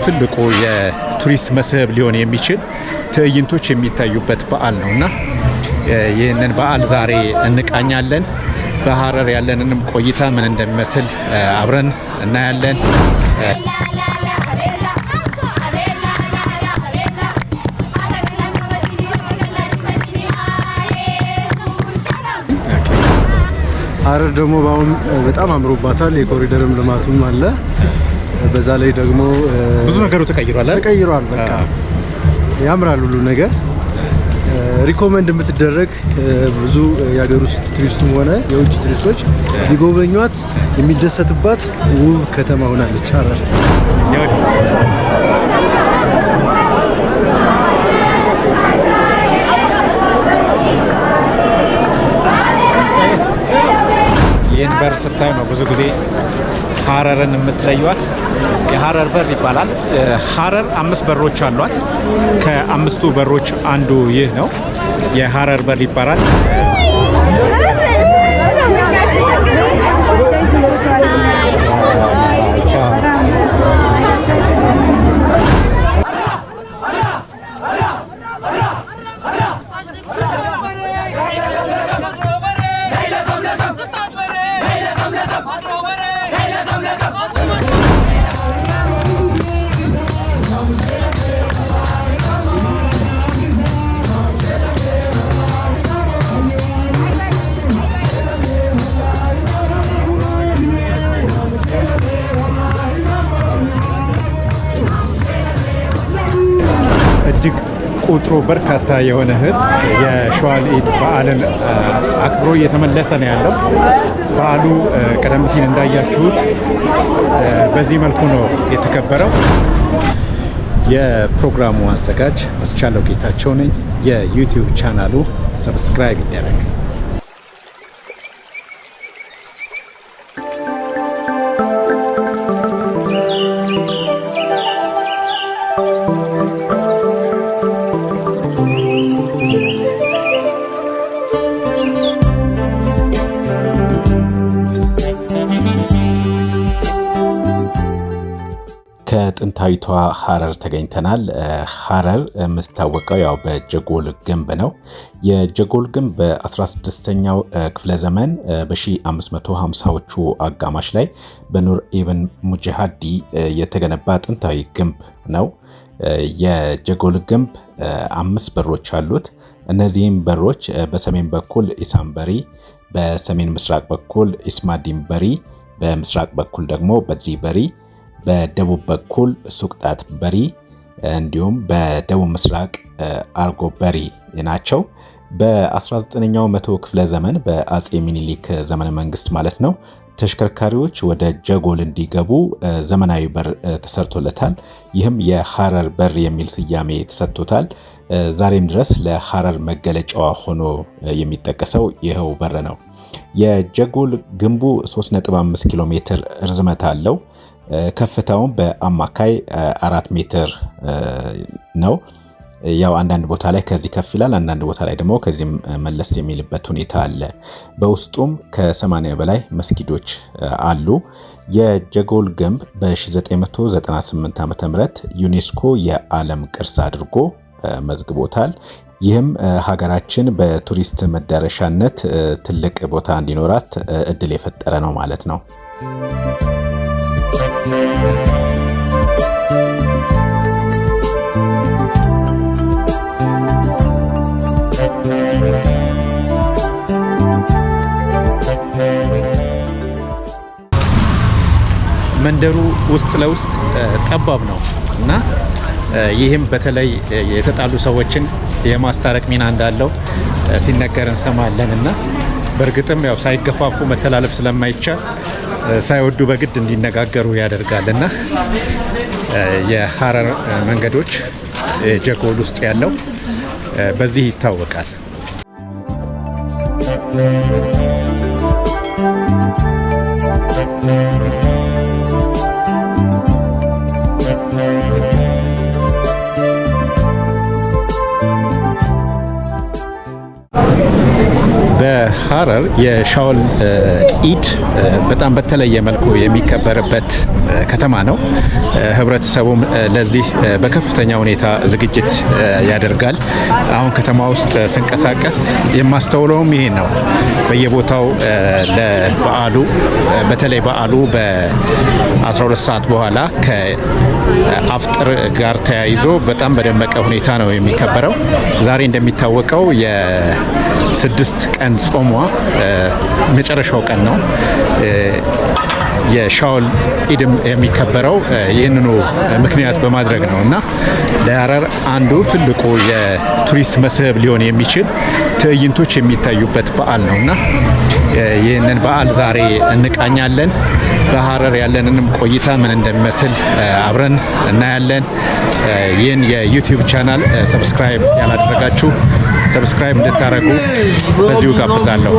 ትልቁ የቱሪስት መስህብ ሊሆን የሚችል ትዕይንቶች የሚታዩበት በዓል ነውና ይህንን በዓል ዛሬ እንቃኛለን። በሐረር ያለንንም ቆይታ ምን እንደሚመስል አብረን እናያለን። ሐረር ደግሞ ባሁን በጣም አምሮባታል። የኮሪደርም ልማቱም አለ። በዛ ላይ ደግሞ ብዙ ነገሩ ተቀይሯል። በቃ ያምራል ሁሉ ነገር። ሪኮመንድ የምትደረግ ብዙ የሀገር ውስጥ ቱሪስቱም ሆነ የውጭ ቱሪስቶች ሊጎበኟት የሚደሰቱባት ውብ ከተማ ሆናለች ሐረር። ይህን በር ስታይ ነው ብዙ ጊዜ ሐረርን የምትለዩት። የሐረር በር ይባላል። ሐረር 5 በሮች አሏት። ከ5ቱ በሮች አንዱ ይህ ነው። የሐረር በር ይባላል። እጅግ ቁጥሩ በርካታ የሆነ ሕዝብ የሸዋል ኢድ በዓልን አክብሮ እየተመለሰ ነው ያለው። በዓሉ ቀደም ሲል እንዳያችሁት በዚህ መልኩ ነው የተከበረው። የፕሮግራሙ አዘጋጅ አስቻለው ጌታቸው ነኝ። የዩቲዩብ ቻናሉ ሰብስክራይብ ይደረግ። ከጥንታዊቷ ሐረር ተገኝተናል። ሐረር የምትታወቀው ያው በጀጎል ግንብ ነው። የጀጎል ግንብ በ16ኛው ክፍለ ዘመን በ1550ዎቹ አጋማሽ ላይ በኑር ኢብን ሙጀሃዲ የተገነባ ጥንታዊ ግንብ ነው። የጀጎል ግንብ 5 በሮች አሉት። እነዚህም በሮች በሰሜን በኩል ኢሳምበሪ፣ በሰሜን ምስራቅ በኩል ኢስማዲን በሪ፣ በምስራቅ በኩል ደግሞ በድሪ በሪ፣ በደቡብ በኩል ሱቅጣት በሪ እንዲሁም በደቡብ ምስራቅ አርጎ በሪ ናቸው። በ19ኛው መቶ ክፍለ ዘመን በአጼ ሚኒሊክ ዘመነ መንግስት ማለት ነው ተሽከርካሪዎች ወደ ጀጎል እንዲገቡ ዘመናዊ በር ተሰርቶለታል። ይህም የሐረር በር የሚል ስያሜ ተሰጥቶታል። ዛሬም ድረስ ለሐረር መገለጫዋ ሆኖ የሚጠቀሰው ይኸው በር ነው። የጀጎል ግንቡ 3.5 ኪሎ ሜትር ርዝመት አለው። ከፍታውን በአማካይ 4 ሜትር ነው። ያው አንዳንድ ቦታ ላይ ከዚህ ከፍ ይላል፣ አንዳንድ ቦታ ላይ ደግሞ ከዚህም መለስ የሚልበት ሁኔታ አለ። በውስጡም ከ80 በላይ መስጊዶች አሉ። የጀጎል ግንብ በ1998 ዓ.ም ዩኔስኮ የዓለም ቅርስ አድርጎ መዝግቦታል። ይህም ሀገራችን በቱሪስት መዳረሻነት ትልቅ ቦታ እንዲኖራት እድል የፈጠረ ነው ማለት ነው። መንደሩ ውስጥ ለውስጥ ጠባብ ነው እና ይህም በተለይ የተጣሉ ሰዎችን የማስታረቅ ሚና እንዳለው ሲነገር እንሰማለን እና በእርግጥም ያው ሳይገፋፉ መተላለፍ ስለማይቻል ሳይወዱ በግድ እንዲነጋገሩ ያደርጋልና የሐረር መንገዶች ጀጎል ውስጥ ያለው በዚህ ይታወቃል። በሐረር የሻውል ኢድ በጣም በተለየ መልኩ የሚከበርበት ከተማ ነው። ህብረተሰቡም ለዚህ በከፍተኛ ሁኔታ ዝግጅት ያደርጋል። አሁን ከተማ ውስጥ ስንቀሳቀስ የማስተውለውም ይሄን ነው። በየቦታው ለበዓሉ በተለይ በዓሉ በ12 ሰዓት በኋላ ከአፍጥር ጋር ተያይዞ በጣም በደመቀ ሁኔታ ነው የሚከበረው። ዛሬ እንደሚታወቀው የ6 ቀን ጾሟ መጨረሻው ቀን ነው። የሻውል ኢድም የሚከበረው ይህንኑ ምክንያት በማድረግ ነው እና ለሐረር አንዱ ትልቁ የቱሪስት መስህብ ሊሆን የሚችል ትዕይንቶች የሚታዩበት በዓል ነው እና ይህንን በዓል ዛሬ እንቃኛለን። በሐረር ያለንንም ቆይታ ምን እንደሚመስል አብረን እናያለን። ይህን የዩቲዩብ ቻናል ሰብስክራይብ ያላደረጋችሁ ሰብስክራይብ እንድታደርጉ በዚሁ ጋብዛለሁ።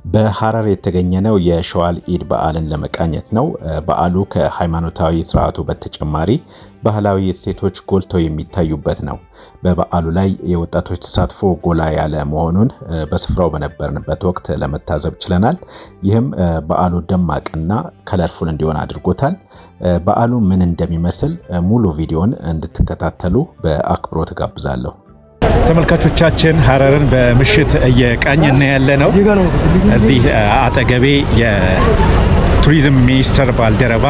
በሐረር የተገኘነው የሻውል ኢድ በዓልን ለመቃኘት ነው። በዓሉ ከሃይማኖታዊ ስርዓቱ በተጨማሪ ባህላዊ እሴቶች ጎልተው የሚታዩበት ነው። በበዓሉ ላይ የወጣቶች ተሳትፎ ጎላ ያለ መሆኑን በስፍራው በነበርንበት ወቅት ለመታዘብ ችለናል። ይህም በዓሉ ደማቅና ከለርፉል እንዲሆን አድርጎታል። በዓሉ ምን እንደሚመስል ሙሉ ቪዲዮን እንድትከታተሉ በአክብሮት ጋብዛለሁ። ተመልካቾቻችን ሐረርን በምሽት እየቃኘን ያለ ነው። እዚህ አጠገቤ የቱሪዝም ሚኒስቴር ባልደረባ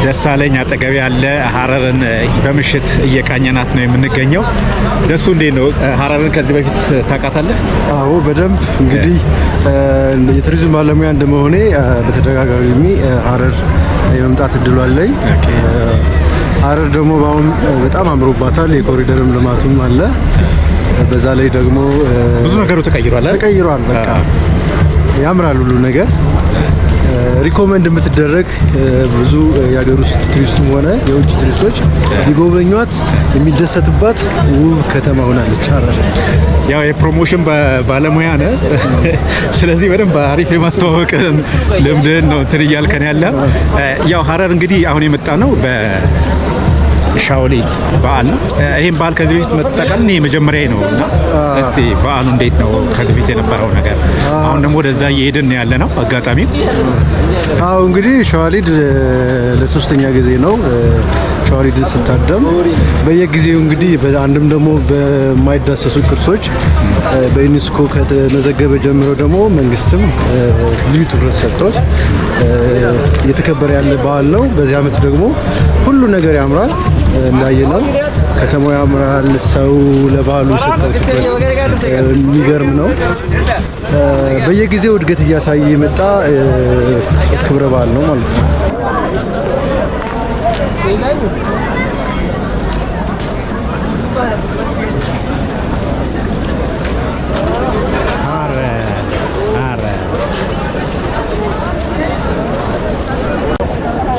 ደሳለኝ አጠገቤ ያለ ሐረርን በምሽት እየቃኘናት ነው የምንገኘው። ደሱ እንዴት ነው? ሐረርን ከዚህ በፊት ታውቃታለህ? አዎ በደንብ እንግዲህ የቱሪዝም ባለሙያ እንደመሆኔ በተደጋጋሚ ሐረር የመምጣት እድሉ አለኝ። ሐረር ደግሞ በአሁን በጣም አምሮባታል። የኮሪደርም ልማቱም አለ። በዛ ላይ ደግሞ ብዙ ነገሩ ተቀይሯል። በቃ ያምራል ሁሉ ነገር። ሪኮመንድ የምትደረግ ብዙ የሀገር ውስጥ ቱሪስቱም ሆነ የውጭ ቱሪስቶች ሊጎበኟት የሚደሰቱባት ውብ ከተማ ሆናለች ሐረር። ያው የፕሮሞሽን ባለሙያ ነህ፣ ስለዚህ በደንብ አሪፍ የማስተዋወቅ ልምድህን ነው እንትን እያልከን ያለ። ያው ሐረር እንግዲህ አሁን የመጣ ነው ሻውል በዓል ነው። ይህም በዓል ከዚህ በፊት መጠቃል እኔ መጀመሪያ ነው እና እስቲ በዓሉ እንዴት ነው ከዚህ በፊት የነበረው ነገር? አሁን ደግሞ ወደዛ እየሄድን ያለ ነው አጋጣሚ። አዎ እንግዲህ ሻውል ለሶስተኛ ጊዜ ነው ሻውል ስታደም። በየጊዜው እንግዲህ አንድም ደግሞ በማይዳሰሱ ቅርሶች በዩኔስኮ ከተመዘገበ ጀምሮ ደግሞ መንግስትም ልዩ ትኩረት ሰጥቶት እየተከበረ ያለ በዓል ነው። በዚህ ዓመት ደግሞ ሁሉ ነገር ያምራል። እንዳየነው ከተማው ያምራል። ሰው ለበዓሉ የሰጠው ትኩረት የሚገርም ነው። በየጊዜው እድገት እያሳየ የመጣ ክብረ በዓል ነው ማለት ነው።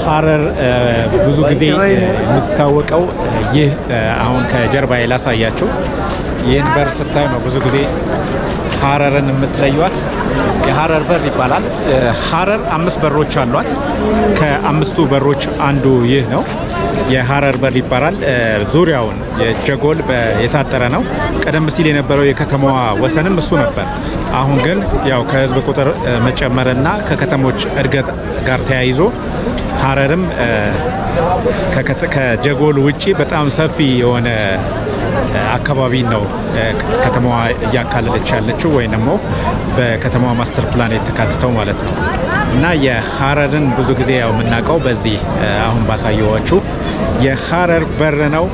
ሐረር ብዙ ጊዜ የምትታወቀው ይህ አሁን ከጀርባዬ ላሳያችሁ፣ ይህን በር ስታይ ነው ብዙ ጊዜ ሐረርን የምትለዩት። የሐረር በር ይባላል። ሐረር 5 በሮች አሏት። ከ5ቱ በሮች አንዱ ይህ ነው። የሐረር በር ይባላል። ዙሪያውን የጀጎል የታጠረ ነው። ቀደም ሲል የነበረው የከተማዋ ወሰንም እሱ ነበር። አሁን ግን ያው ከህዝብ ቁጥር መጨመርና ከከተሞች እድገት ጋር ተያይዞ ሐረርም ከጀጎል ውጪ በጣም ሰፊ የሆነ አካባቢ ነው ከተማዋ እያካለለች ያለችው ወይም ደግሞ በከተማዋ ማስተር ፕላን የተካተተው ማለት ነው። እና የሐረርን ብዙ ጊዜ ያው የምናውቀው በዚህ አሁን ባሳየኋችሁ የሐረር በር ነው።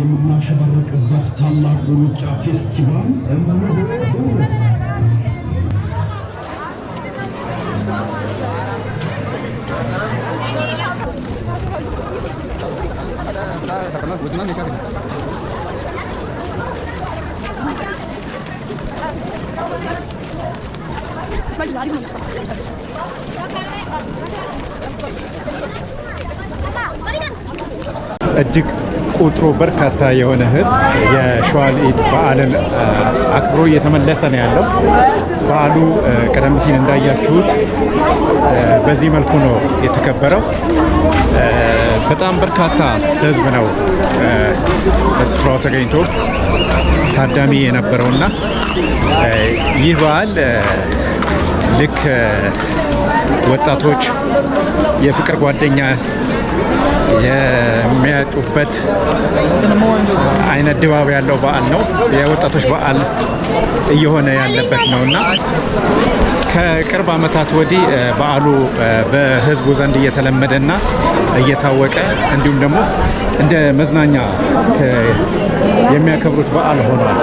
የምናሸበርቅበት ታላቅ ሩጫ ፌስቲቫል እጅግ ቁጥሩ በርካታ የሆነ ህዝብ የሸዋል ኢድ በዓልን አክብሮ እየተመለሰ ነው ያለው። በዓሉ ቀደም ሲል እንዳያችሁት በዚህ መልኩ ነው የተከበረው። በጣም በርካታ ህዝብ ነው በስፍራው ተገኝቶ ታዳሚ የነበረውና ይህ በዓል ልክ ወጣቶች የፍቅር ጓደኛ የሚያጡበት አይነት ድባብ ያለው በዓል ነው። የወጣቶች በዓል እየሆነ ያለበት ነውና ከቅርብ ዓመታት ወዲህ በዓሉ በህዝቡ ዘንድ እየተለመደና እየታወቀ እንዲሁም ደግሞ እንደ መዝናኛ የሚያከብሩት በዓል ሆኗል።